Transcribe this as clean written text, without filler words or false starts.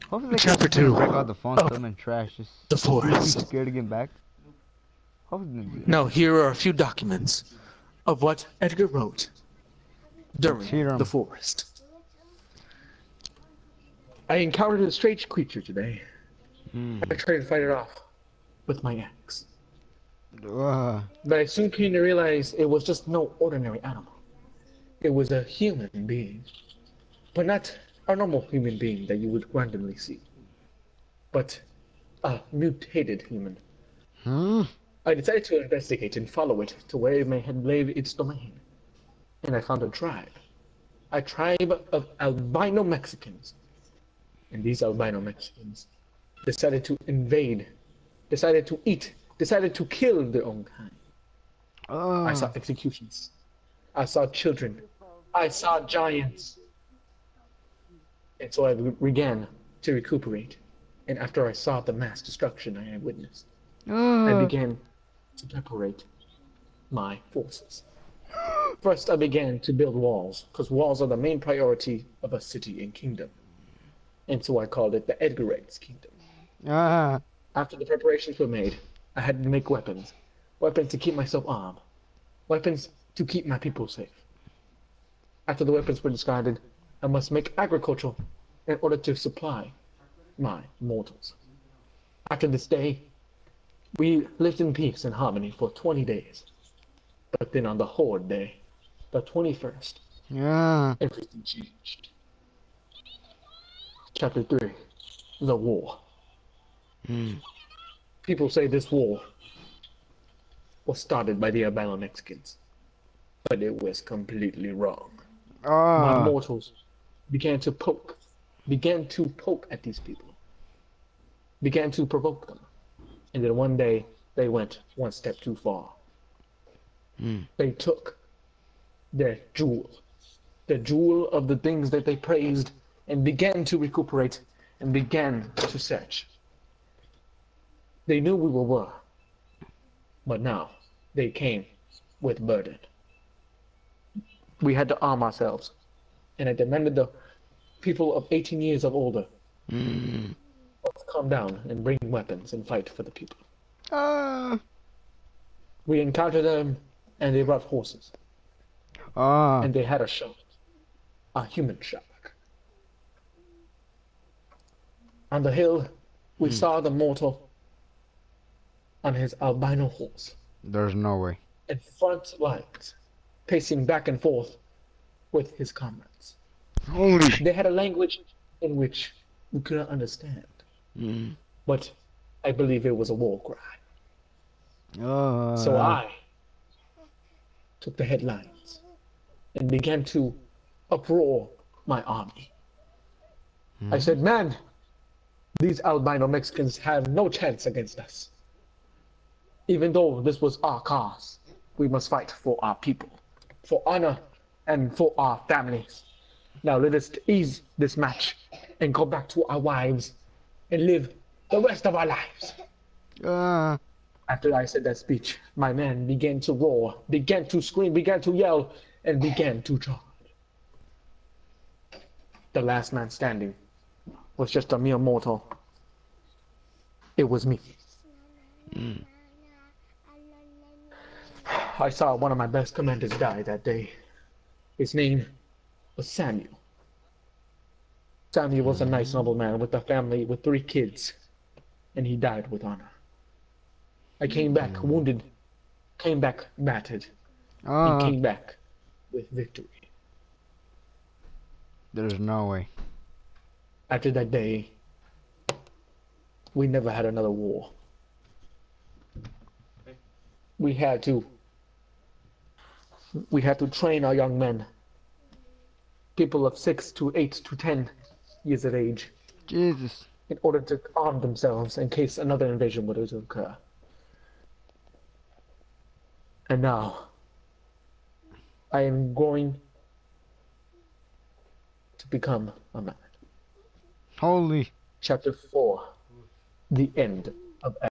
Hopefully they Chapter can 2. break out the phone Oh, them and trash. Just the he's forest. scared to get back. Hopefully they do that. Now here are a few documents of what Edgar wrote Let's during hear the 'em. forest. I encountered a strange creature today. I tried to fight it off with my axe. But I soon came to realize it was just no ordinary animal. It was a human being. But not a normal human being that you would randomly see. But a mutated human. I decided to investigate and follow it to where it may have laid its domain. And I found a tribe. A tribe of albino Mexicans. And these albino Mexicans decided to invade, decided to eat, decided to kill their own kind. I saw executions. I saw children. I saw giants. And so I began to recuperate. And after I saw the mass destruction I had witnessed, I began to preparate my forces. First, I began to build walls, because walls are the main priority of a city and kingdom. And so I called it the Edgarites kingdom. After the preparations were made, I had to make weapons. Weapons to keep myself armed. Weapons to keep my people safe. After the weapons were discarded, I must make agriculture in order to supply my mortals. After this day, we lived in peace and harmony for 20 days. But then on the Horde day, the 21st, everything changed. Chapter 3, the war. People say this war was started by the albino Mexicans, but it was completely wrong. My mortals began to poke at these people, began to provoke them, and then one day they went one step too far. They took the jewel of the things that they praised, and began to recuperate and began to search. They knew we were, but now they came with burden. We had to arm ourselves, and I demanded the people of 18 years of older calm down and bring weapons and fight for the people. We encountered them, and they brought horses, and they had a shark, a human shark. On the hill, we saw the mortal on his albino horse. There's no way. In front lines, pacing back and forth with his comrades. Holy. They had a language in which we couldn't understand, but I believe it was a war cry. So I took the headlines and began to uproar my army. I said, man, these albino Mexicans have no chance against us. Even though this was our cause, we must fight for our people, for honor, and for our families. Now let us ease this match and go back to our wives and live the rest of our lives. After I said that speech, my men began to roar, began to scream, began to yell, and began to charge. The last man standing was just a mere mortal. It was me. I saw one of my best commanders die that day. His name was Samuel. Samuel was a nice, noble man with a family with 3 kids, and he died with honor. I came back wounded, came back battered, and came back with victory. There's no way. After that day, we never had another war. We had to train our young men, people of 6 to 8 to 10 years of age, Jesus. in order to arm themselves in case another invasion were to occur. And now, I am going to become a man. Holy. Chapter 4, the end of